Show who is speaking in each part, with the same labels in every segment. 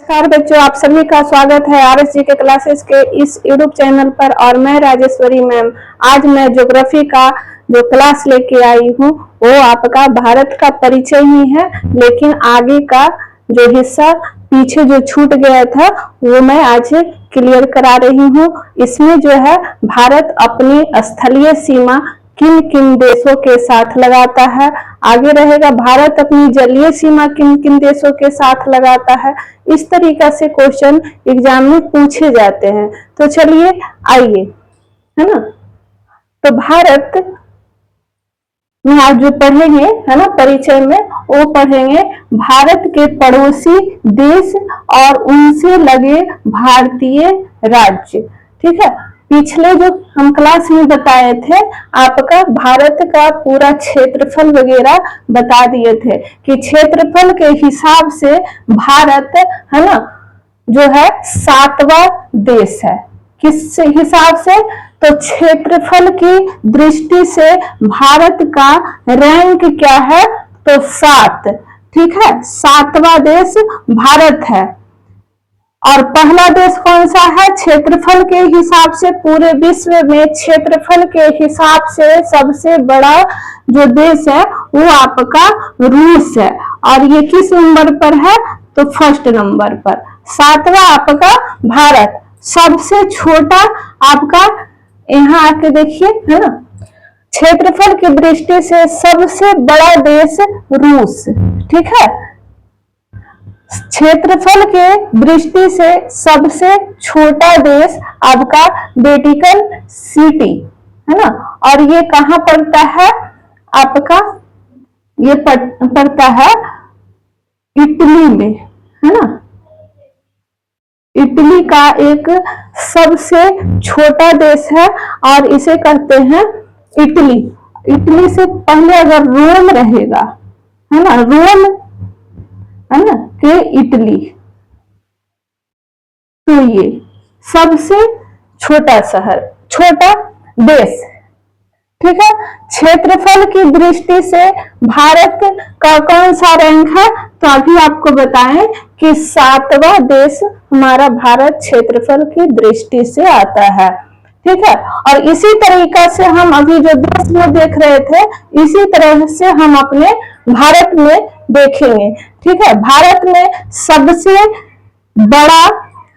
Speaker 1: नमस्कार बच्चों, आप सभी का स्वागत है आरएस जी के क्लासेस के इस यूट्यूब चैनल पर। और मैं राजेश्वरी मैम आज मैं ज्योग्राफी का जो क्लास लेके आई हूँ वो आपका भारत का परिचय ही है, लेकिन आगे का जो हिस्सा पीछे जो छूट गया था वो मैं आज क्लियर करा रही हूँ। इसमें जो है भारत अपनी स्थलीय सीमा किन किन देशों के साथ लगाता है, आगे रहेगा भारत अपनी जलीय सीमा किन किन देशों के साथ लगाता है। इस तरीका से क्वेश्चन एग्जाम में पूछे जाते हैं। तो चलिए आइए, है ना। तो भारत में आज जो पढ़ेंगे, है ना, परिचय में वो पढ़ेंगे भारत के पड़ोसी देश और उनसे लगे भारतीय राज्य। ठीक है, पिछले जो हम क्लास में बताए थे आपका भारत का पूरा क्षेत्रफल वगैरह बता दिए थे कि क्षेत्रफल के हिसाब से भारत, है ना, जो है 7वां देश है। किस हिसाब से? तो क्षेत्रफल की दृष्टि से भारत का रैंक क्या है? तो 7। ठीक है, 7वां देश भारत है। और पहला देश कौन सा है? क्षेत्रफल के हिसाब से पूरे विश्व में क्षेत्रफल के हिसाब से सबसे बड़ा जो देश है वो आपका रूस है। और ये किस नंबर पर है? तो फर्स्ट नंबर पर। 7वां आपका भारत। सबसे छोटा आपका, यहाँ आके देखिए, है ना, क्षेत्रफल की दृष्टि से सबसे बड़ा देश रूस। ठीक है, क्षेत्रफल के दृष्टि से सबसे छोटा देश आपका वेटिकन सिटी, है ना। और ये कहाँ पड़ता है? आपका ये पड़ता है इटली में, है ना। इटली का एक सबसे छोटा देश है और इसे कहते हैं इटली। इटली से पहले अगर रोम रहेगा, है ना, रोम, है ना, के इटली, तो ये सबसे छोटा शहर, छोटा देश। ठीक है, क्षेत्रफल की दृष्टि से भारत का कौन सा रैंक है? तो अभी आपको बताएं कि 7वां देश हमारा भारत क्षेत्रफल की दृष्टि से आता है। ठीक है, और इसी तरीका से हम अभी जो देश में देख रहे थे इसी तरह से हम अपने भारत में देखेंगे। ठीक है, भारत में सबसे बड़ा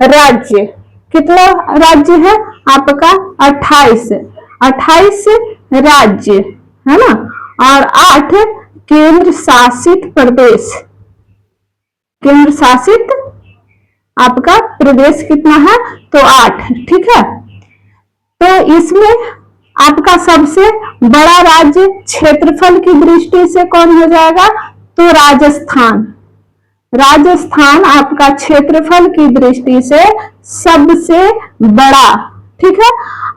Speaker 1: राज्य कितना राज्य है? आपका 28 राज्य, है ना, और 8 केंद्र शासित प्रदेश। केंद्र शासित आपका प्रदेश कितना है? तो 8। ठीक है, तो इसमें आपका सबसे बड़ा राज्य क्षेत्रफल की दृष्टि से कौन हो जाएगा? तो राजस्थान। राजस्थान आपका क्षेत्रफल की दृष्टि से सबसे बड़ा। ठीक है,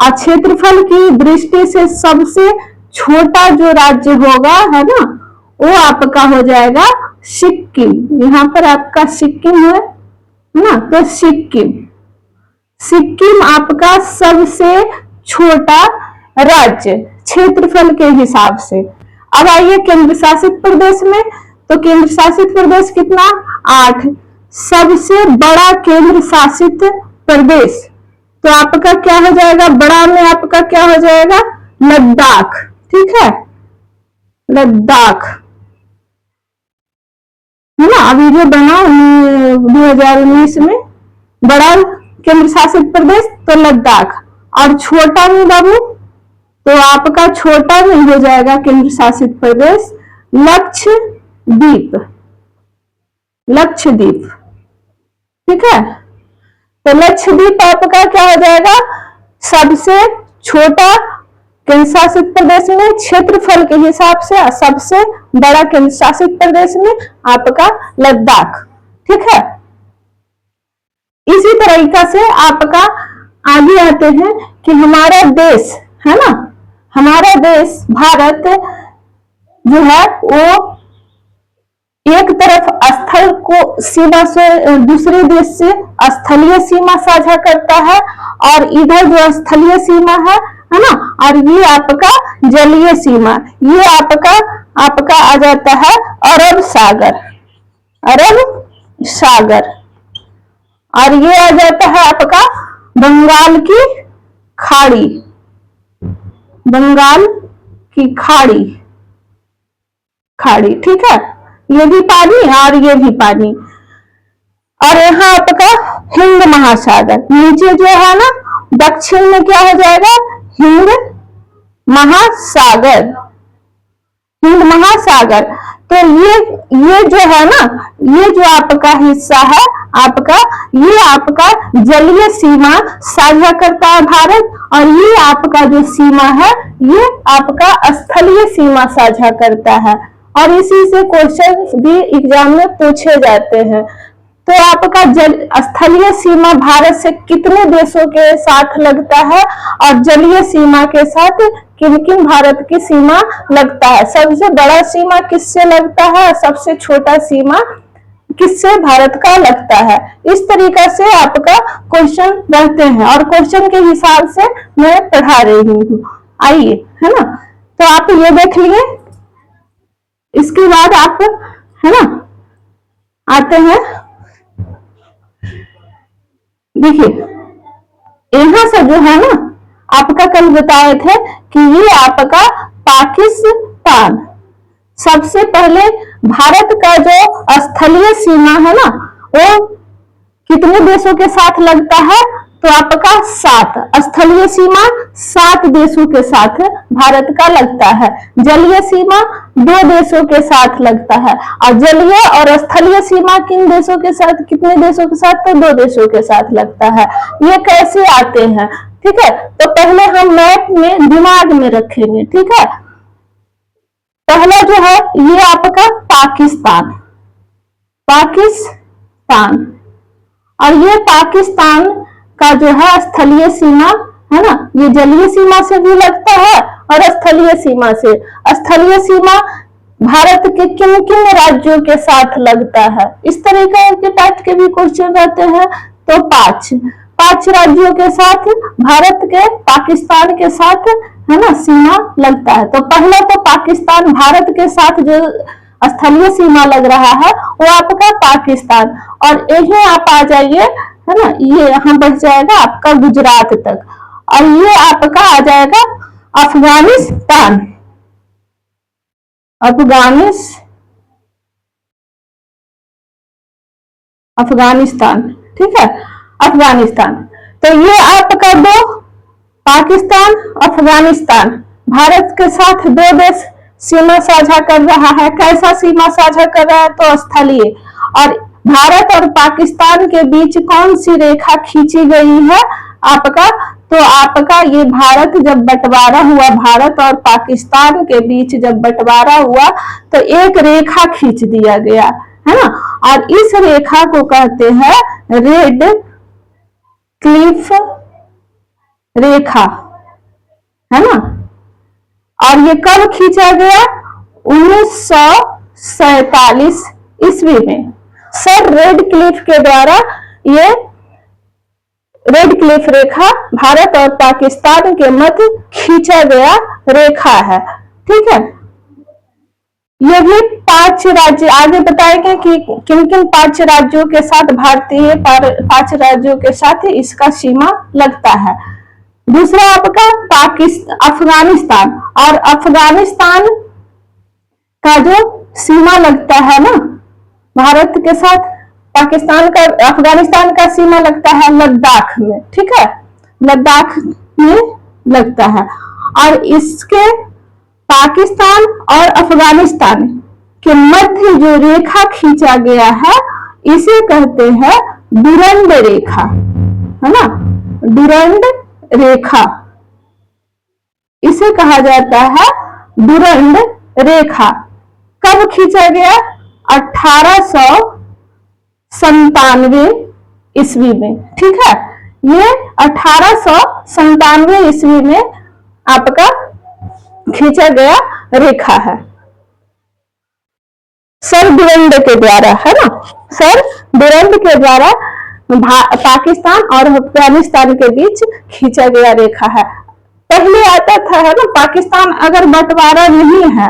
Speaker 1: और क्षेत्रफल की दृष्टि से सबसे छोटा जो राज्य होगा, है ना, वो आपका हो जाएगा सिक्किम। यहाँ पर आपका सिक्किम है ना, तो सिक्किम आपका सबसे छोटा राज्य क्षेत्रफल के हिसाब से। अब आइए केंद्र शासित प्रदेश में, तो केंद्र शासित प्रदेश कितना? 8। सबसे बड़ा केंद्र शासित प्रदेश तो आपका क्या हो जाएगा? बड़ा में आपका क्या हो जाएगा? लद्दाख। ठीक है, लद्दाख, है ना। अभी जो बना 2019 में बड़ा केंद्र शासित प्रदेश तो लद्दाख। और छोटा में बाबू, तो आपका छोटा में हो जाएगा केंद्र शासित प्रदेश लक्षद्वीप। लक्षद्वीप, ठीक है, तो लक्षद्वीप आपका क्या हो जाएगा? सबसे छोटा केंद्र शासित प्रदेश में क्षेत्रफल के हिसाब से, सबसे बड़ा केंद्र शासित प्रदेश में आपका लद्दाख। ठीक है, इसी तरीका से आपका आगे आते हैं कि हमारा देश, है ना, हमारा देश भारत जो है वो एक तरफ स्थल को सीमा से दूसरे देश से स्थलीय सीमा साझा करता है, और इधर जो स्थलीय सीमा है ना, और ये आपका जलीय सीमा, ये आपका आ जाता है अरब सागर। अरब सागर, और ये आ जाता है आपका बंगाल की खाड़ी, बंगाल की खाड़ी, खाड़ी, ठीक है। ये भी पानी और ये भी पानी। और यहाँ आपका हिंद महासागर, नीचे जो है ना दक्षिण में क्या हो जाएगा, हिंद महासागर, हिंद महासागर। तो ये जो है ना, ये जो आपका हिस्सा है आपका, ये आपका जलीय सीमा साझा करता है भारत, और ये आपका जो सीमा है ये आपका स्थलीय सीमा साझा करता है। और इसी से क्वेश्चन भी एग्जाम में पूछे जाते हैं। तो आपका स्थलीय सीमा भारत से कितने देशों के साथ लगता है, और जलीय सीमा के साथ किन किन भारत की सीमा लगता है, सबसे बड़ा सीमा किससे लगता है, सबसे छोटा सीमा किससे भारत का लगता है। इस तरीका से आपका क्वेश्चन रहते हैं, और क्वेश्चन के हिसाब से मैं पढ़ा रही हूँ। आइए, है ना, तो आप ये देख लिए। इसके बाद आप, है ना, आते हैं, देखिए यहां से जो है ना आपका कल बताए थे कि ये आपका पाकिस्तान, सबसे पहले भारत का जो स्थलीय सीमा है ना वो कितने देशों के साथ लगता है, तो आपका 7, स्थलीय सीमा 7 देशों के साथ भारत का लगता है। जलीय सीमा 2 देशों के साथ लगता है, और जलीय और स्थलीय सीमा किन देशों के साथ, कितने देशों के साथ, तो 2 देशों के साथ लगता है। ये कैसे आते हैं, ठीक है। तो पहले हम मैप में दिमाग में रखेंगे, ठीक है। पहला जो है ये आपका पाकिस्तान, पाकिस्तान, और ये पाकिस्तान का जो है स्थलीय सीमा है ना, ये जलीय सीमा से भी लगता है और स्थलीय सीमा से। स्थलीय सीमा भारत के किन किन राज्यों के साथ लगता है, इस तरीके के टाइप के भी क्वेश्चन रहते हैं। तो 5 राज्यों के साथ भारत के पाकिस्तान के साथ, है ना, सीमा लगता है। तो पहला तो पाकिस्तान, भारत के साथ जो स्थलीय सीमा लग रहा है वो आपका पाकिस्तान, और यही आप आ जाइए, है ना, ये यहाँ बढ़ जाएगा आपका गुजरात तक, और ये आपका आ जाएगा अफगानिस्तान, अफगानिस्तान, ठीक है, अफगानिस्तान। तो ये आपका 2, पाकिस्तान, अफगानिस्तान, भारत के साथ 2 देश सीमा साझा कर रहा है। कैसा सीमा साझा कर रहा है, तो स्थलीय। और भारत और पाकिस्तान के बीच कौन सी रेखा खींची गई है आपका, तो आपका ये भारत जब बंटवारा हुआ, भारत और पाकिस्तान के बीच जब बंटवारा हुआ तो एक रेखा खींच दिया गया, है ना, और इस रेखा को कहते हैं रेड क्लिफ रेखा, है ना। और ये कब खींचा गया, 1947 ईस्वी में सर रेड क्लिफ के द्वारा ये रेड क्लिफ रेखा भारत और पाकिस्तान के मध्य खींचा गया रेखा है, ठीक है। ये भी 5 राज्य आगे बताएंगे कि किन किन 5 राज्यों के साथ भारतीय 5 राज्यों के साथ इसका सीमा लगता है। दूसरा आपका अफगानिस्तान, और अफगानिस्तान का जो सीमा लगता है ना भारत के साथ, पाकिस्तान का, अफगानिस्तान का सीमा लगता है लद्दाख में, ठीक है, लद्दाख में लगता है। और इसके पाकिस्तान और अफगानिस्तान के मध्य जो रेखा खींचा गया है इसे कहते हैं डुरंड रेखा, है ना, डुरंड रेखा, इसे कहा जाता है डुरंड रेखा। कब खींचा गया, 1897 ईस्वी में, ठीक है। ये 1897 ईस्वी में आपका खींचा गया रेखा है सर डुरंड के द्वारा, है ना, सर डुरंड के द्वारा पाकिस्तान और अफगानिस्तान के बीच खींचा गया रेखा है। पहले आता था, है ना, पाकिस्तान अगर बंटवारा नहीं है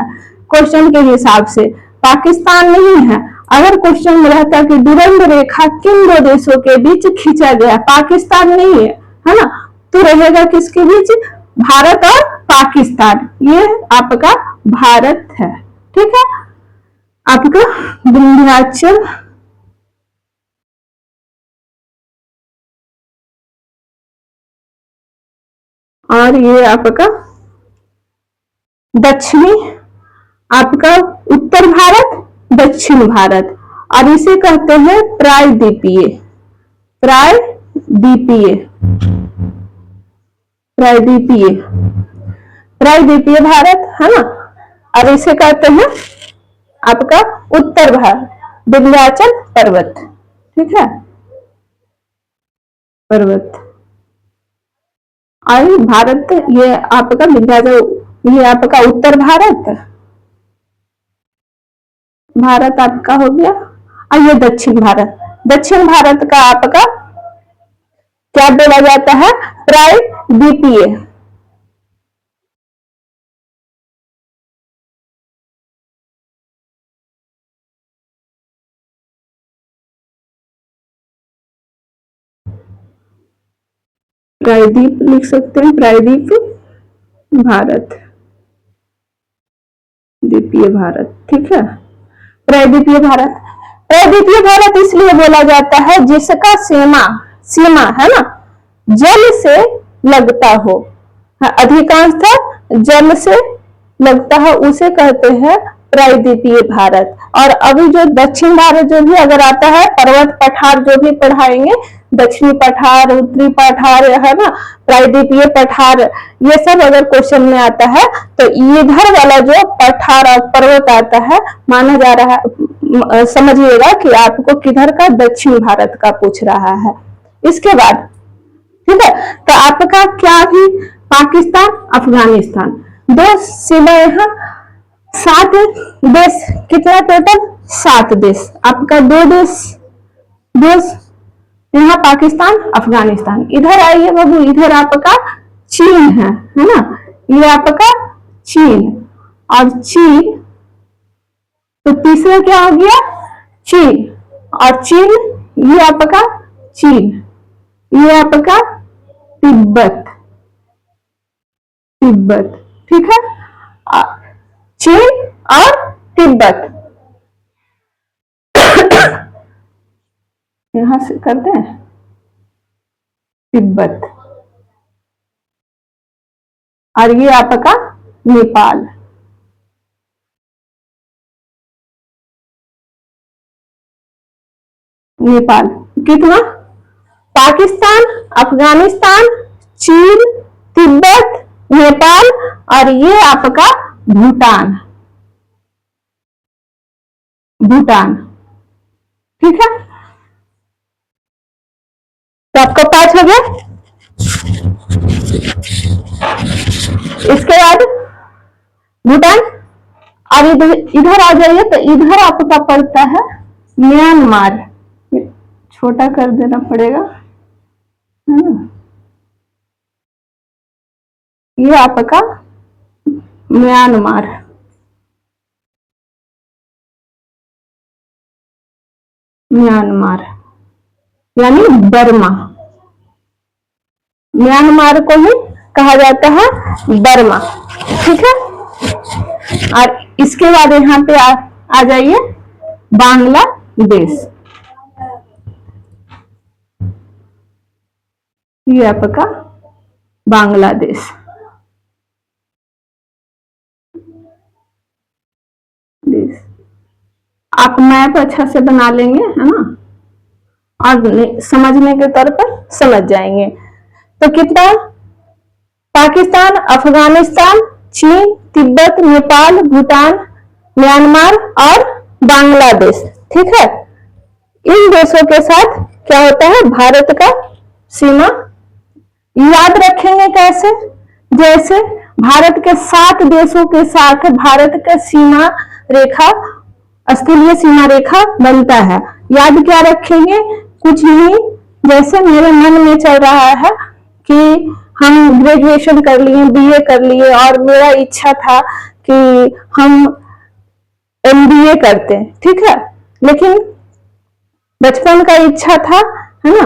Speaker 1: क्वेश्चन के हिसाब से, पाकिस्तान नहीं है अगर क्वेश्चन में रहता कि डुरंड रेखा किन दो देशों के बीच खींचा गया, पाकिस्तान नहीं है ना, तो रहेगा किसके बीच, भारत और पाकिस्तान, ये आपका भारत है। ठीक है, आपका विंध्याचल और ये आपका दक्षिणी, आपका उत्तर भारत, दक्षिण भारत, और इसे कहते हैं प्रायद्वीपीय, प्रायद्वीपीय, प्रायद्वीपीय, प्रायद्वीपीय भारत है ना, और इसे कहते हैं आपका उत्तर भारत, विंध्याचल पर्वत। ठीक है, पर्वत, और भारत ये आपका विंध्याचल, ये आपका उत्तर भारत, भारत आपका हो गया, और ये दक्षिण भारत, दक्षिण भारत का आपका क्या बोला जाता है, प्रायद्वीपीय। प्रायद्वीप लिख सकते हैं, प्रायद्वीप भारत, द्वीपीय भारत। ठीक है, प्रायद्वीपीय भारत, प्रायद्वीपीय भारत इसलिए बोला जाता है जिसका सीमा है ना जल से लगता हो, अधिकांशतः जल से लगता है, उसे कहते हैं प्रायद्वीपीय भारत। और अभी जो दक्षिण भारत जो भी अगर आता है, पर्वत पठार जो भी पढ़ाएंगे, दक्षिणी पठार, उत्तरी पठार है ना, प्रायद्वीपीय पठार, ये सब अगर क्वेश्चन में आता है तो इधर वाला जो पठार और पर्वत आता है, माना जा रहा है, समझिएगा कि आपको किधर का, दक्षिण भारत का पूछ रहा है। इसके बाद ठीक है, तो आपका क्या भी, पाकिस्तान, अफगानिस्तान, दो सीमा, यहाँ 7 देश, कितना टोटल 7 देश, आपका 2 देश यहाँ पाकिस्तान, अफगानिस्तान। इधर आइए बाबू, इधर आपका चीन है ना, ये आपका चीन, और चीन, तो तीसरा क्या हो गया, चीन, और चीन, ये आपका चीन, ये आपका तिब्बत, तिब्बत। ठीक है, चीन और तिब्बत, यहां से करते हैं तिब्बत, और ये आपका नेपाल, नेपाल कितना, पाकिस्तान, अफगानिस्तान, चीन, तिब्बत, नेपाल, और ये आपका भूटान, भूटान। ठीक है, तो आपका 5 हो गया। इसके बाद भूटान, और इधर आ जाइए, तो इधर आपका पड़ता है म्यांमार, छोटा कर देना पड़ेगा, ये आपका म्यांमार, म्यांमार यानी बर्मा, म्यांमार को ही कहा जाता है बर्मा। ठीक है, और इसके बाद यहाँ पे आ जाइए बांग्लादेश, ये आपका बांग्लादेश, आप मैप अच्छा से बना लेंगे है ना, और समझने के तौर पर समझ जाएंगे। तो कितना, पाकिस्तान, अफगानिस्तान, चीन, तिब्बत, नेपाल, भूटान, म्यांमार और बांग्लादेश। ठीक है, इन देशों के साथ क्या होता है, भारत का सीमा याद रखेंगे कैसे, जैसे भारत के 7 देशों के साथ भारत का सीमा रेखा, स्थलीय सीमा रेखा बनता है। याद क्या रखेंगे, कुछ नहीं, जैसे मेरे मन में चल रहा है कि हम ग्रेजुएशन कर लिए, बीए कर लिए, और मेरा इच्छा था कि हम एमबीए करते हैं, ठीक है, लेकिन बचपन का इच्छा था, है ना,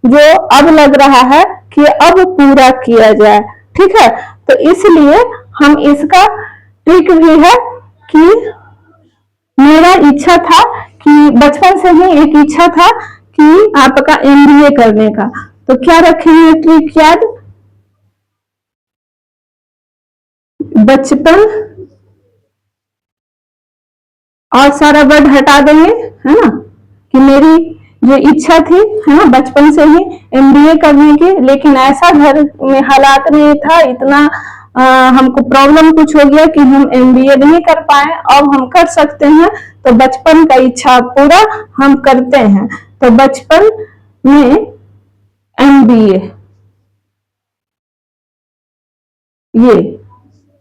Speaker 1: जो अब लग रहा है कि अब पूरा किया जाए। ठीक है, तो इसलिए हम इसका ट्रिक भी है कि मेरा इच्छा था कि बचपन से ही एक इच्छा था कि आपका एमबीए करने का। तो क्या रखेंगे ट्रिक याद? बचपन और सारा वर्ड हटा देंगे, है ना, कि मेरी जो इच्छा थी, है ना, बचपन से ही एमबीए करने की, लेकिन ऐसा घर में हालात नहीं था, इतना हमको प्रॉब्लम कुछ हो गया कि हम एमबीए नहीं कर पाए। अब हम कर सकते हैं, तो बचपन का इच्छा पूरा हम करते हैं। तो बचपन में एमबीए, ये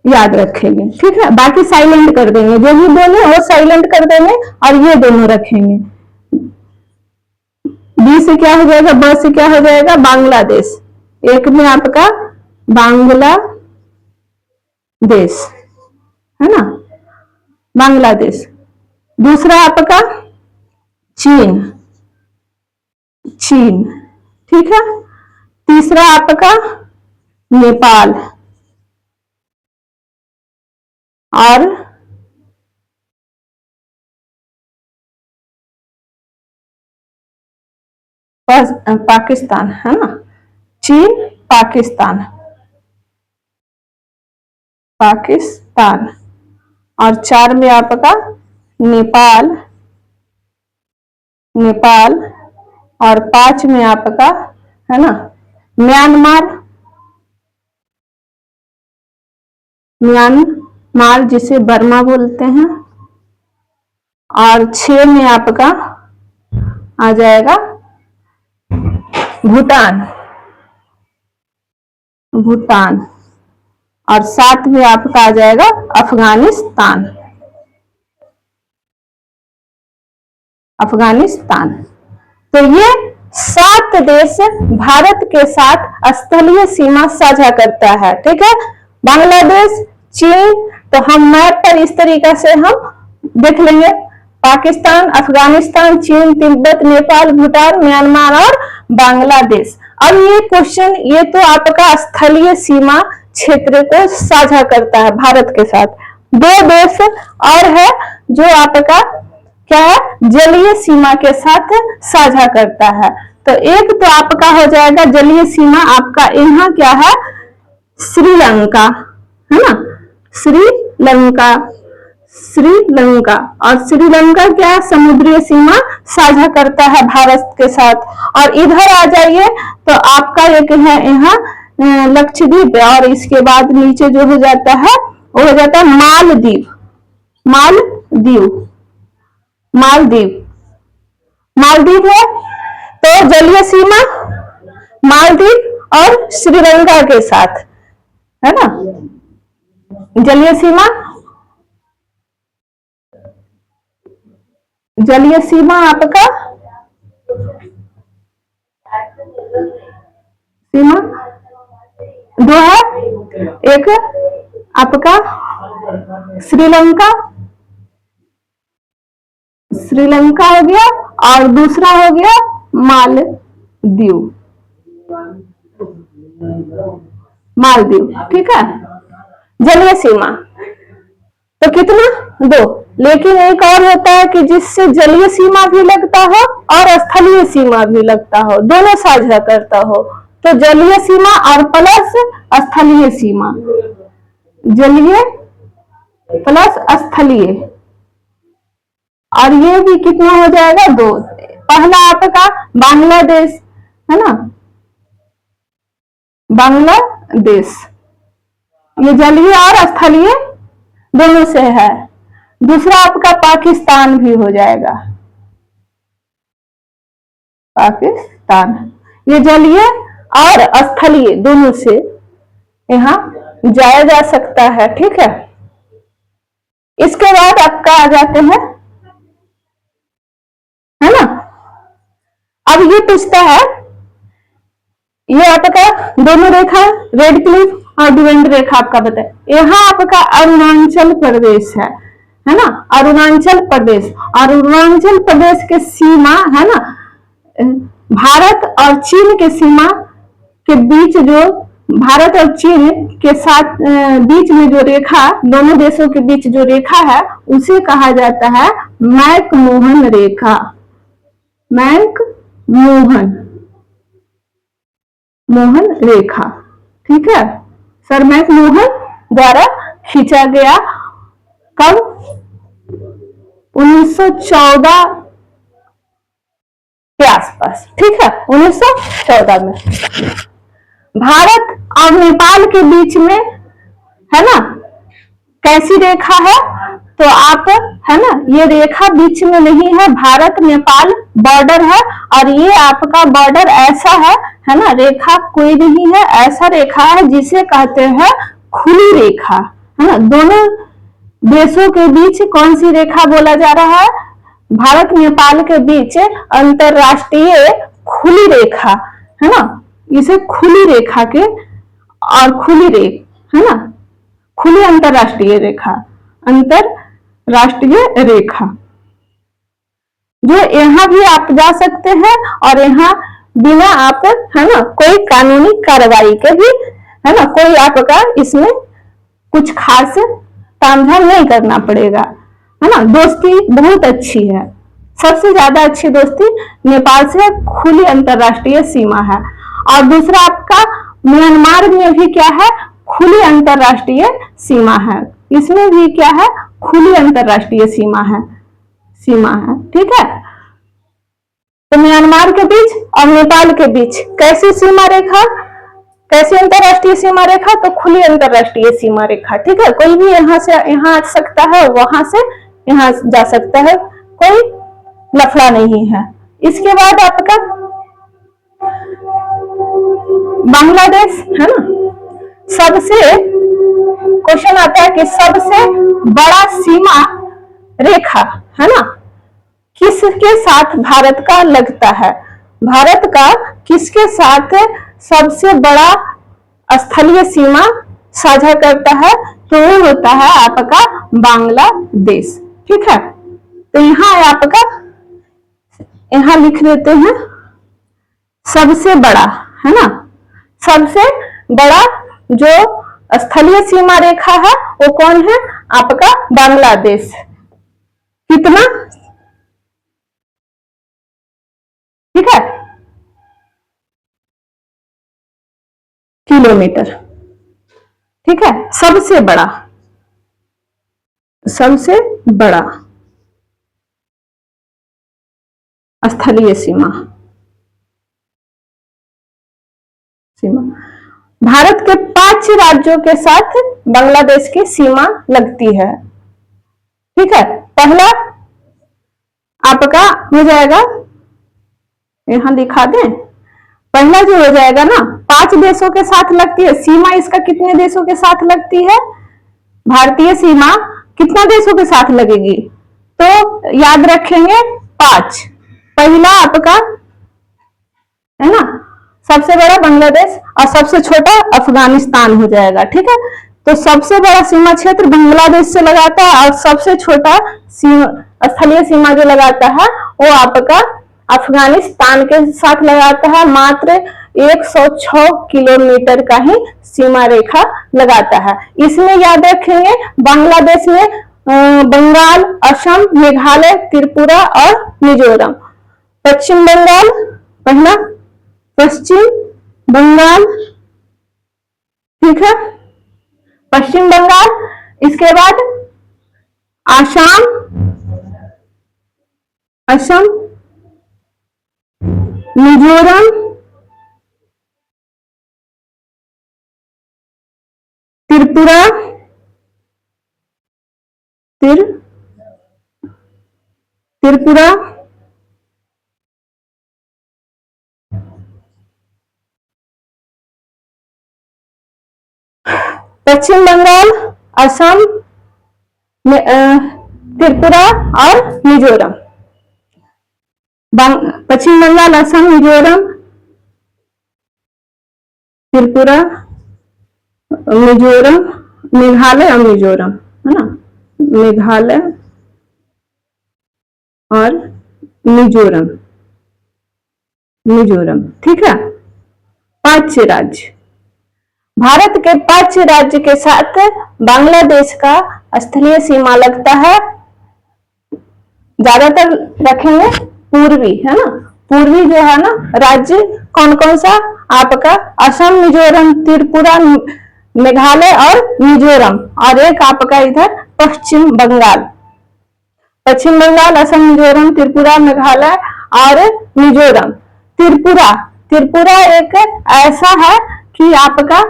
Speaker 1: याद रखेंगे। ठीक है, बाकी साइलेंट कर देंगे, जो भी बोले वो साइलेंट कर देंगे और ये दोनों रखेंगे। बी से क्या हो जाएगा, ब से क्या हो जाएगा, बांग्लादेश। एक में आपका बांग्लादेश, है ना, बांग्लादेश। दूसरा आपका चीन, चीन। ठीक है, तीसरा आपका नेपाल और पाकिस्तान, है ना, चीन, पाकिस्तान, पाकिस्तान। और 4 में आपका नेपाल, नेपाल। और 5 में आपका, है ना, म्यांमार, म्यांमार जिसे बर्मा बोलते हैं। और 6 में आपका आ जाएगा भूटान, भूटान। और 7 में आपका आ जाएगा अफगानिस्तान, अफगानिस्तान। तो ये 7 देश भारत के साथ स्थलीय सीमा साझा करता है। ठीक है, बांग्लादेश, चीन, तो हम मैप पर इस तरीके से हम देख लेंगे, पाकिस्तान, अफगानिस्तान, चीन, तिब्बत, नेपाल, भूटान, म्यांमार और बांग्लादेश। अब ये क्वेश्चन, ये तो आपका स्थलीय सीमा क्षेत्र को साझा करता है भारत के साथ। 2 देश और है जो आपका क्या है, जलीय सीमा के साथ साझा करता है। तो एक तो आपका हो जाएगा जलीय सीमा, आपका यहाँ क्या है, श्रीलंका, है ना, श्रीलंका, श्रीलंका। और श्रीलंका क्या समुद्री सीमा साझा करता है भारत के साथ। और इधर आ जाइए तो आपका एक है यहाँ लक्षद्वीप, और इसके बाद नीचे जो हो जाता है वो हो जाता है मालदीव, मालदीव, मालदीव, मालदीव है। तो जलीय सीमा मालदीव और श्रीलंका के साथ, है ना, जलीय सीमा, जलीय सीमा आपका सीमा 2 है, एक आपका श्रीलंका, श्रीलंका हो गया, और दूसरा हो गया मालदीव, मालदीव। ठीक है, जलीय सीमा तो कितना, 2। लेकिन एक और होता है कि जिससे जलीय सीमा भी लगता हो और स्थलीय सीमा भी लगता हो, दोनों साझा करता हो। तो जलीय सीमा और प्लस स्थलीय सीमा, जलीय प्लस स्थलीय। और ये भी कितना हो जाएगा, 2। पहला आपका बांग्लादेश, है ना, बांग्लादेश, ये जलीय और स्थलीय दोनों से है। दूसरा आपका पाकिस्तान भी हो जाएगा, पाकिस्तान, ये जलीय और स्थलीय दोनों से यहाँ जाया जा सकता है। ठीक है, इसके बाद आपका आ जाते हैं, है ना। अब ये पूछता है, ये आपका दोनों रेखा रेड क्लिफ और डिवेंड रेखा आपका बताए, यहाँ आपका अरुणाचल प्रदेश है है ना, अरुणाचल प्रदेश, और अरुणाचल प्रदेश के सीमा है ना, भारत और चीन के सीमा के बीच जो भारत और चीन के साथ बीच में जो रेखा, दोनों देशों के बीच जो रेखा है उसे कहा जाता है मैकमोहन रेखा। मैकमोहन मोहन रेखा, ठीक है सर, मैकमोहन द्वारा खींचा गया, कब? 1914 के आसपास, ठीक है, 1914 में। भारत और नेपाल के बीच में है ना कैसी रेखा है, तो आप है ना, ये रेखा बीच में नहीं है, भारत नेपाल बॉर्डर है, और ये आपका बॉर्डर ऐसा है ना, रेखा कोई नहीं है, ऐसा रेखा है जिसे कहते हैं खुली रेखा, है ना। दोनों देशों के बीच कौन सी रेखा बोला जा रहा है? भारत नेपाल के बीच अंतरराष्ट्रीय खुली रेखा, है ना, इसे खुली रेखा के, और खुली रेखा है ना, खुली अंतरराष्ट्रीय रेखा, अंतरराष्ट्रीय रेखा, जो यहाँ भी आप जा सकते हैं और यहाँ बिना आप है ना कोई कानूनी कार्रवाई के भी है ना, कोई आपका इसमें कुछ खास तामझाम नहीं करना पड़ेगा, है ना। दोस्ती बहुत अच्छी है, सबसे ज्यादा अच्छी दोस्ती नेपाल से, खुली अंतरराष्ट्रीय सीमा है। और दूसरा आपका म्यांमार में भी क्या है? खुली अंतरराष्ट्रीय सीमा है, इसमें भी क्या है? खुली अंतरराष्ट्रीय सीमा है, ठीक है। तो म्यांमार के बीच और नेपाल के बीच कैसी सीमा रेखा, कैसी अंतरराष्ट्रीय सीमा रेखा? तो खुली अंतरराष्ट्रीय सीमा रेखा, ठीक है। कोई भी यहाँ से यहाँ आ सकता है, वहां से यहाँ जा सकता है, कोई लफड़ा नहीं है। इसके बाद आपका बांग्लादेश है ना, सबसे क्वेश्चन आता है कि सबसे बड़ा सीमा रेखा है ना किसके साथ भारत का लगता है? भारत का किसके साथ सबसे बड़ा स्थलीय सीमा साझा करता है? तो वो होता है आपका बांग्लादेश, ठीक है। तो यहाँ है आपका, यहाँ लिख देते हैं सबसे बड़ा, है ना, सबसे बड़ा जो स्थलीय सीमा रेखा है वो कौन है? आपका बांग्लादेश। कितना? ठीक है, किलोमीटर, ठीक है। सबसे बड़ा, सबसे बड़ा स्थलीय सीमा, भारत के 5 राज्यों के साथ बांग्लादेश की सीमा लगती है, ठीक है। पहला आपका हो जाएगा, यहां दिखा दें, पहला जो हो जाएगा ना 5 देशों के साथ लगती है सीमा, इसका कितने देशों के साथ लगती है? भारतीय सीमा कितना देशों के साथ लगेगी? तो याद रखेंगे 5। पहला आपका है ना सबसे बड़ा बांग्लादेश, और सबसे छोटा अफगानिस्तान हो जाएगा, ठीक है। तो सबसे बड़ा सीमा क्षेत्र बांग्लादेश से लगाता है, और सबसे छोटा स्थलीय सीमा जो लगाता है वो आपका अफगानिस्तान के साथ लगाता है। मात्र 106 किलोमीटर का ही सीमा रेखा लगाता है। इसमें याद रखेंगे बांग्लादेश में बंगाल, असम, मेघालय, त्रिपुरा और मिजोरम। पश्चिम बंगाल, पहला पश्चिम बंगाल, ठीक है, पश्चिम बंगाल। इसके बाद आसाम, असम, मिजोरम, त्रिपुरा, त्रिपुरा, पश्चिम बंगाल, असम, त्रिपुरा और मिजोरम। पश्चिम बंगाल, असम, मिजोरम, त्रिपुरा, मिजोरम, मेघालय और मिजोरम, है ना। मेघालय और मिजोरम। मिजोरम, ठीक है। 5 राज्य, भारत के 5 राज्य के साथ बांग्लादेश का स्थलीय सीमा लगता है। ज्यादातर रखेंगे पूर्वी, है ना। पूर्वी जो है ना राज्य कौन कौन सा, आपका असम, मिजोरम, त्रिपुरा, मेघालय और मिजोरम, और एक आपका इधर पश्चिम बंगाल। पश्चिम बंगाल, असम, मिजोरम, त्रिपुरा, मेघालय और मिजोरम। त्रिपुरा, त्रिपुरा एक ऐसा है कि आपका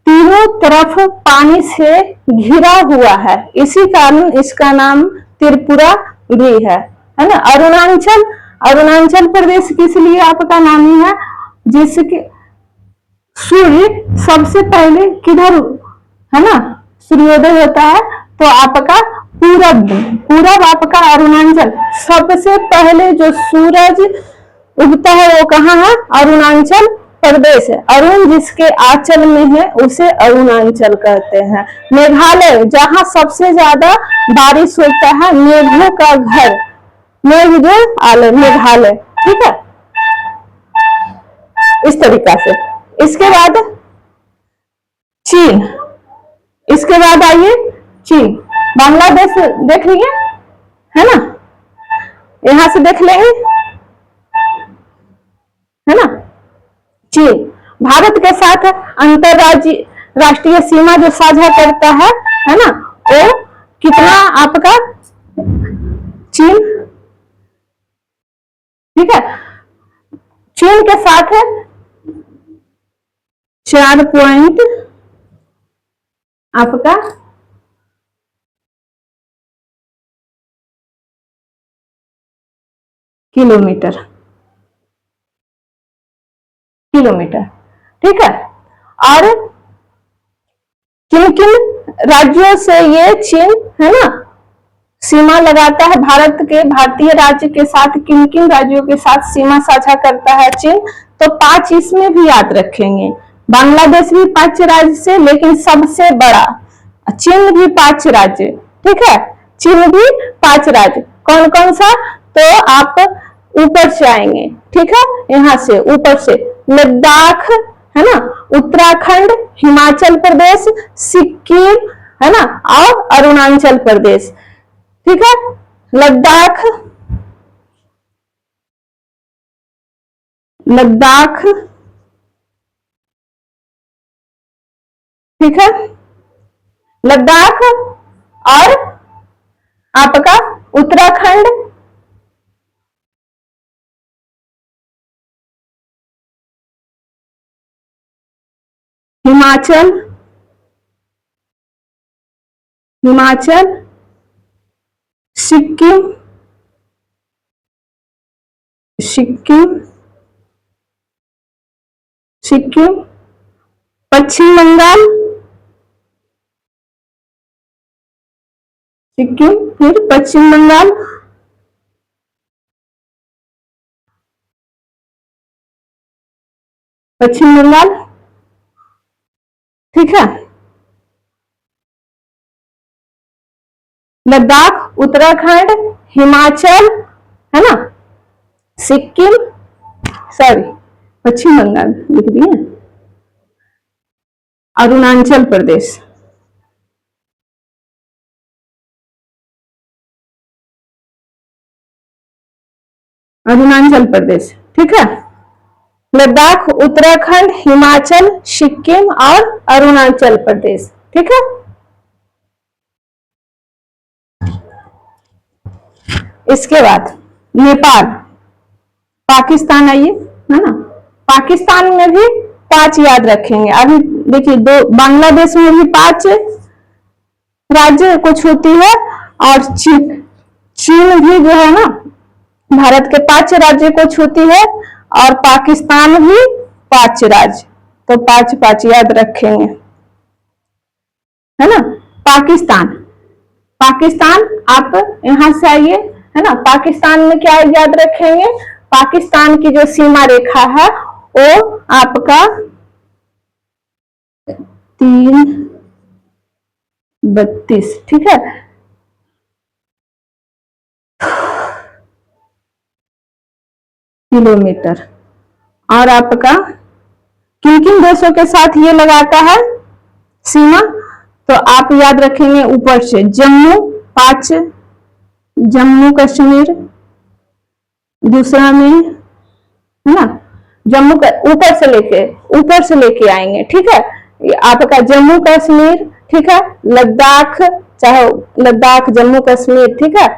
Speaker 1: तीनों तरफ पानी से घिरा हुआ है, इसी कारण इसका नाम त्रिपुरा भी है ना। अरुणाचल, अरुणाचल प्रदेश किस लिए आपका नामी है, जिसके सूर्य सबसे पहले किधर, है ना, सूर्योदय होता है, तो आपका पूरब, पूरब आपका अरुणाचल, सबसे पहले जो सूरज उगता है वो कहाँ है, अरुणाचल प्रदेश है। अरुण जिसके आंचल में है उसे अरुणाचल कहते हैं। मेघालय, जहां सबसे ज्यादा बारिश होता है, मेघों का घर, मेघ जो आलय, मेघालय, ठीक है, इस तरीका से। इसके बाद चीन, इसके बाद आइए चीन। बांग्लादेश देख लीजिए, है ना, यहां से देख लेंगे, है ना। चीन भारत के साथ अंतरराज्यीय राष्ट्रीय सीमा जो साझा करता है ना, वो कितना आपका चीन, ठीक है, चीन के साथ 4 पॉइंट आपका किलोमीटर, किलोमीटर, ठीक है। और किन किन राज्यों से ये चीन, है ना, सीमा लगाता है, भारत के, भारतीय राज्य के साथ किन किन राज्यों के साथ सीमा साझा करता है चीन, तो 5 इसमें भी याद रखेंगे। बांग्लादेश भी 5 राज्य से, लेकिन सबसे बड़ा चीन भी 5 राज्य, ठीक है, चीन भी 5 राज्य। कौन कौन सा, तो आप ऊपर से आएंगे, ठीक है, यहां से ऊपर से लद्दाख, है ना, उत्तराखंड, हिमाचल प्रदेश, सिक्किम, है ना, और अरुणाचल प्रदेश, ठीक है। लद्दाख, लद्दाख, ठीक है, लद्दाख और आपका उत्तराखंड, हिमाचल, हिमाचल, सिक्किम, सिक्किम, सिक्किम, पश्चिम बंगाल, सिक्किम, फिर पश्चिम बंगाल, पश्चिम बंगाल, ठीक है। लद्दाख, उत्तराखंड, हिमाचल, है ना, सिक्किम, सॉरी पश्चिम बंगाल लिख दिए, अरुणाचल प्रदेश, अरुणाचल प्रदेश, ठीक है। लद्दाख, उत्तराखंड, हिमाचल, सिक्किम और अरुणाचल प्रदेश, ठीक है। इसके बाद नेपाल, पाकिस्तान आइए, है ना, पाकिस्तान में भी 5 याद रखेंगे। अभी देखिए, 2 बांग्लादेश में भी 5 राज्य को छूती है, और चीन भी जो है ना भारत के 5 राज्य को छूती है, और पाकिस्तान भी 5 राज्य, तो 5 याद रखेंगे, है ना। पाकिस्तान, पाकिस्तान आप यहां से आइए, है ना, पाकिस्तान में क्या याद रखेंगे, पाकिस्तान की जो सीमा रेखा है वो आपका 332, ठीक है, किलोमीटर। और आपका किन किन देशों के साथ ये लगाता है सीमा, तो आप याद रखेंगे ऊपर से जम्मू 5, जम्मू कश्मीर दूसरा में, है ना, जम्मू का ऊपर से लेके आएंगे, ठीक है। ये आपका जम्मू कश्मीर, ठीक है, लद्दाख, चाहे लद्दाख जम्मू कश्मीर, ठीक है,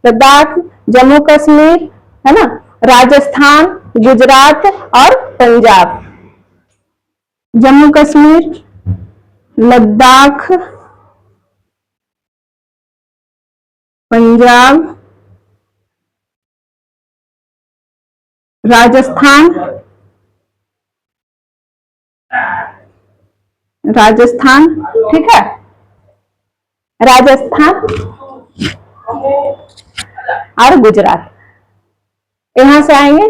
Speaker 1: लद्दाख जम्मू कश्मीर, है ना, राजस्थान, गुजरात और पंजाब। जम्मू कश्मीर, लद्दाख, पंजाब, राजस्थान, राजस्थान, ठीक है, राजस्थान और गुजरात। यहां से आएंगे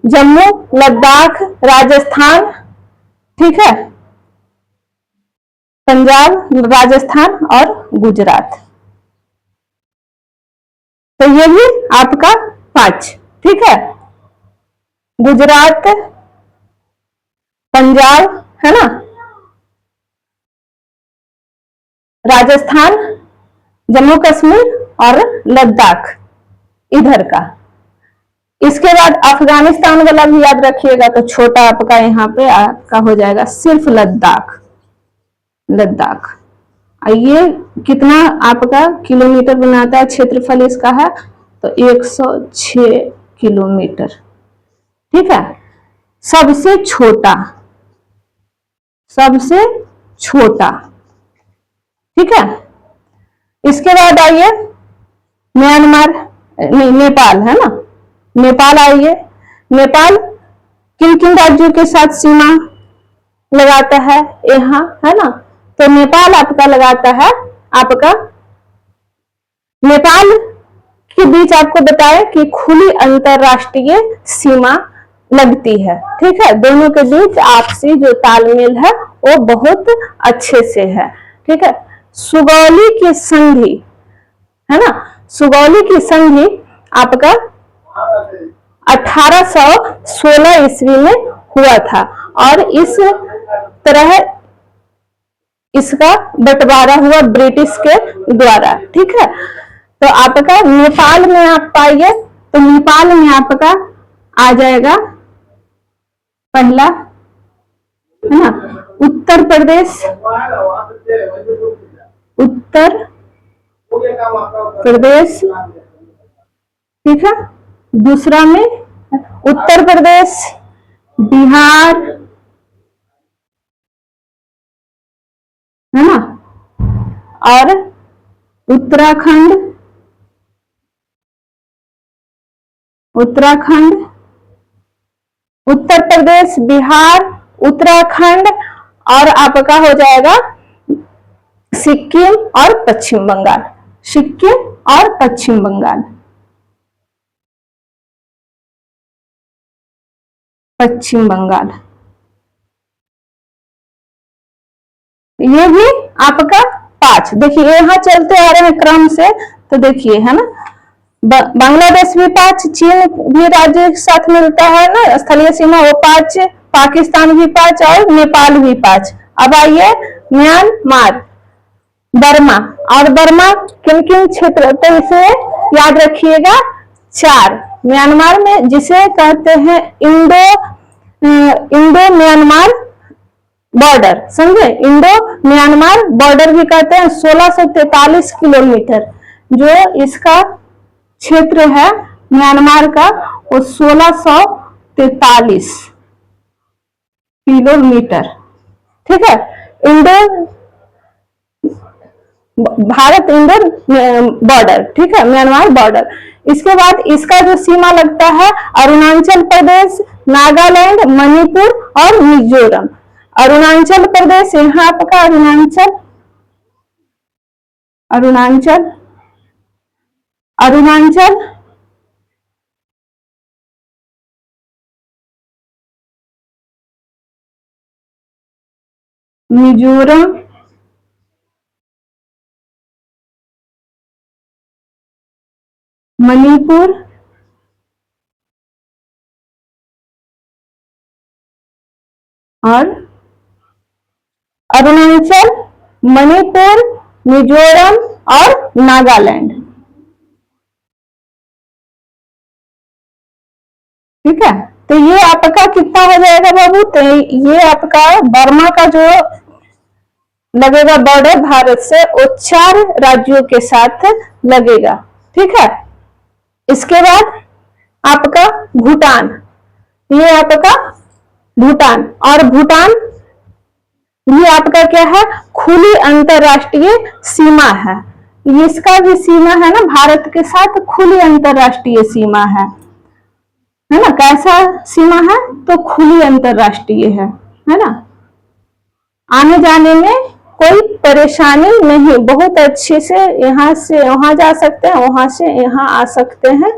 Speaker 1: जम्मू, लद्दाख, राजस्थान, ठीक है, पंजाब, राजस्थान और गुजरात। तो ये भी आपका 5, ठीक है, गुजरात, पंजाब, है ना, राजस्थान, जम्मू कश्मीर और लद्दाख इधर का। इसके बाद अफगानिस्तान वाला भी याद रखिएगा, तो छोटा आपका यहाँ पे आपका हो जाएगा सिर्फ लद्दाख। लद्दाख ये कितना आपका किलोमीटर बनाता है, क्षेत्रफल इसका है तो 106 किलोमीटर, ठीक है, सबसे छोटा, सबसे छोटा, ठीक है। इसके बाद आइए म्यांमार, नहीं नेपाल, है ना, नेपाल आइए। नेपाल किन किन राज्यों के साथ सीमा लगाता है यहाँ, है ना, तो नेपाल आपका लगाता है, आपका नेपाल के बीच आपको बताया कि खुली अंतरराष्ट्रीय सीमा लगती है, ठीक है, दोनों के बीच आपसी जो तालमेल है वो बहुत अच्छे से है, ठीक है। सुगौली की संधि, है ना, सुगौली की संधि आपका 1816 ईस्वी में हुआ था और इस तरह इसका बंटवारा हुआ ब्रिटिश के द्वारा, ठीक है। तो आपका नेपाल में आप पाइए, तो नेपाल में आपका आ जाएगा पहला, है ना, उत्तर प्रदेश, उत्तर प्रदेश, ठीक है, दूसरा में उत्तर प्रदेश, बिहार, है ना, और उत्तराखंड, उत्तराखंड, उत्तर प्रदेश, बिहार, उत्तराखंड और आपका हो जाएगा सिक्किम और पश्चिम बंगाल, सिक्किम और पश्चिम बंगाल, पश्चिम बंगाल। ये भी आपका 5। देखिए यहाँ चलते आ रहे हैं क्रम से, तो देखिए, है ना, बांग्लादेश भी 5, चीन भी राज्य के साथ मिलता है ना स्थलीय सीमा, वो 5, पाकिस्तान भी 5 और नेपाल भी 5। अब आइए म्यांमार, बर्मा, और बर्मा किन किन क्षेत्र, तो इसे याद रखिएगा 4। म्यांमार में जिसे कहते हैं इंडो म्यांमार बॉर्डर, समझे, इंडो म्यांमार बॉर्डर भी कहते हैं, 1643 किलोमीटर जो इसका क्षेत्र है म्यांमार का, वो 1643 किलोमीटर, ठीक है। इंडो भारत इंडो बॉर्डर, ठीक है, म्यांमार बॉर्डर। इसके बाद इसका जो सीमा लगता है अरुणाचल प्रदेश, नागालैंड, मणिपुर और मिजोरम। अरुणाचल प्रदेश, यहाँ आपका अरुणाचल, अरुणाचल, अरुणाचल, मिजोरम, मणिपुर, और अरुणाचल, मणिपुर, मिजोरम और नागालैंड। ठीक है, तो ये आपका कितना हो जाएगा बाबू? तो ये आपका बर्मा का जो लगेगा बॉर्डर भारत से, वो 4 राज्यों के साथ लगेगा। ठीक है, इसके बाद आपका भूटान, ये आपका भूटान, और भूटान ये आपका क्या है? खुली अंतरराष्ट्रीय सीमा है। इसका भी सीमा है ना भारत के साथ, खुली अंतरराष्ट्रीय सीमा है ना? कैसा सीमा है? तो खुली अंतरराष्ट्रीय है ना? आने जाने में कोई परेशानी नहीं, बहुत अच्छे से यहाँ से वहां जा सकते हैं, वहां से यहाँ आ सकते हैं,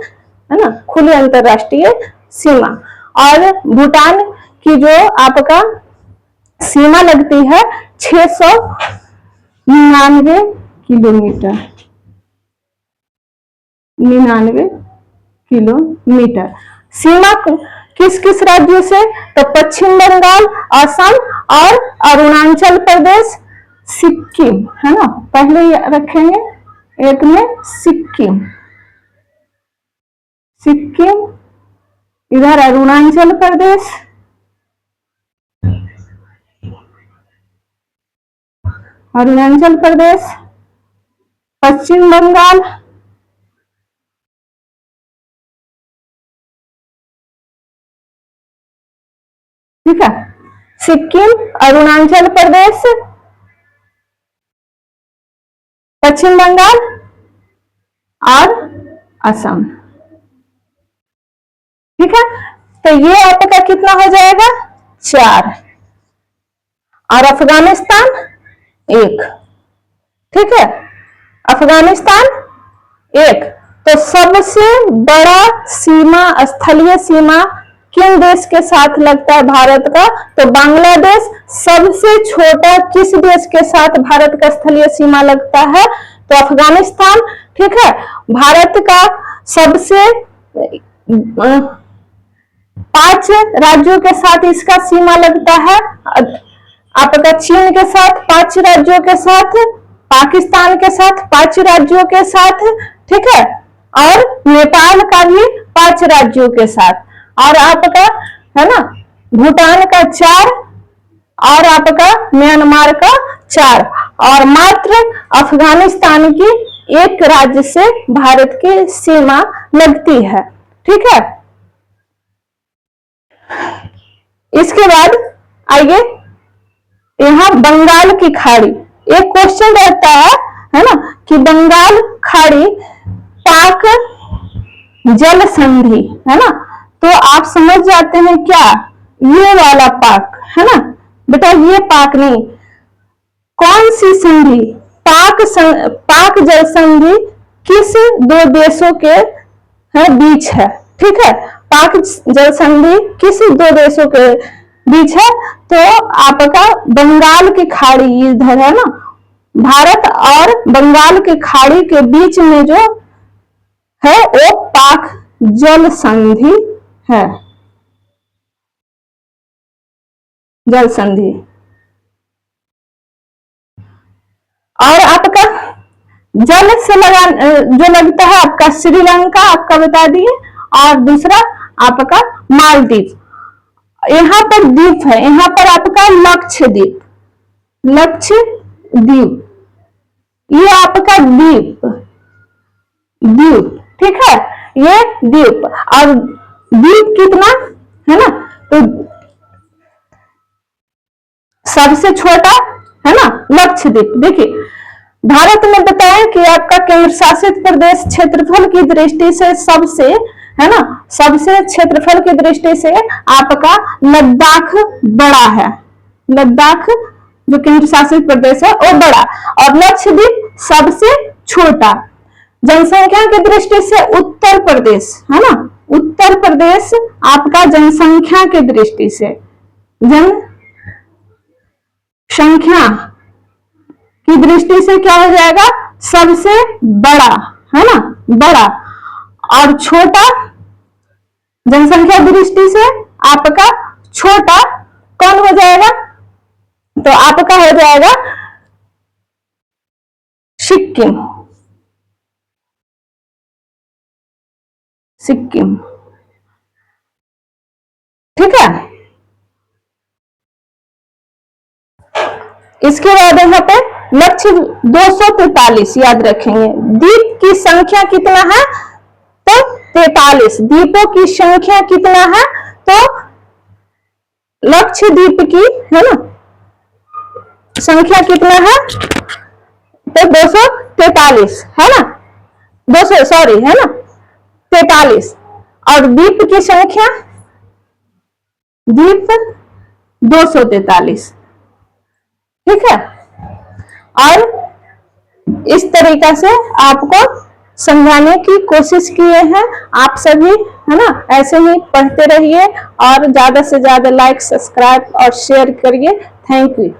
Speaker 1: है ना? खुली अंतरराष्ट्रीय सीमा। और भूटान की जो आपका सीमा लगती है 699 किलोमीटर, 99 किलोमीटर। सीमा किस किस राज्यों से? तो पश्चिम बंगाल, असम और अरुणाचल प्रदेश, सिक्किम, है ना? पहले रखेंगे एक में सिक्किम, सिक्किम, इधर अरुणाचल प्रदेश, अरुणाचल प्रदेश, पश्चिम बंगाल, ठीक है, सिक्किम, अरुणाचल प्रदेश, पश्चिम बंगाल और असम। ठीक है, तो ये आपका कितना हो जाएगा? 4। और अफगानिस्तान 1। ठीक है, अफगानिस्तान 1। तो सबसे बड़ा सीमा, स्थलीय सीमा किन देश के साथ लगता है भारत का? तो बांग्लादेश। सबसे छोटा किस देश के साथ भारत का स्थलीय सीमा लगता है? तो अफगानिस्तान। ठीक है, भारत का सबसे 5 राज्यों के साथ इसका सीमा लगता है। आपका चीन के साथ 5 राज्यों के साथ, पाकिस्तान के साथ 5 राज्यों के साथ, ठीक है, और नेपाल का भी 5 राज्यों के साथ, और आपका है ना भूटान का 4, और आपका म्यांमार का 4, और मात्र अफगानिस्तान की 1 राज्य से भारत की सीमा लगती है। ठीक है, इसके बाद आइए यहाँ बंगाल की खाड़ी। एक क्वेश्चन रहता है ना, कि बंगाल खाड़ी पाक जल संधि, है ना? तो आप समझ जाते हैं क्या, ये वाला पाक है ना बेटा, ये पाक नहीं, कौन सी संधि? पाक जल संधि किस 2 देशों के बीच है? ठीक है, पाक जल संधि किस 2 देशों के बीच है? तो आपका बंगाल की खाड़ी इधर है ना, भारत और बंगाल की खाड़ी के बीच में जो है वो पाक जल संधि है, जल संधि। और आपका जल से जो लगता है आपका श्रीलंका, आपका बता दिए, और दूसरा आपका मालदीव। यहाँ पर द्वीप है, यहाँ पर आपका लक्षद्वीप, लक्षद्वीप, ये आपका द्वीप, द्वीप, ठीक है, ये द्वीप। और द्वीप कितना है ना, तो सबसे छोटा है ना लक्षद्वीप। देखिए भारत में बताया कि आपका केंद्र शासित प्रदेश क्षेत्रफल की दृष्टि से सबसे, है ना, सबसे क्षेत्रफल की दृष्टि से आपका लद्दाख बड़ा है। लद्दाख जो केंद्र शासित प्रदेश है वो बड़ा, और लक्षद्वीप सबसे छोटा। जनसंख्या की दृष्टि से उत्तर प्रदेश, है ना, उत्तर प्रदेश आपका जनसंख्या की दृष्टि से, जनसंख्या की दृष्टि से क्या हो जाएगा? सबसे बड़ा, है ना, बड़ा। और छोटा जनसंख्या दृष्टि से आपका छोटा कौन हो जाएगा? तो आपका हो जाएगा सिक्किम। सिक्किम, ठीक है। इसके बाद यहाँ पे लक्ष्य 243 याद रखेंगे। द्वीप की संख्या कितना है? तो 43। द्वीपों की संख्या कितना है? तो लक्ष्य द्वीप की, है ना, संख्या कितना है? तो 243 है ना, 200 सॉरी, है ना, 43। और द्वीप की संख्या, द्वीप 243, ठीक है। और इस तरीका से आपको समझाने की कोशिश किए हैं। आप सभी, है ना, ऐसे ही पढ़ते रहिए और ज्यादा से ज्यादा लाइक, सब्सक्राइब और शेयर करिए। Thank you.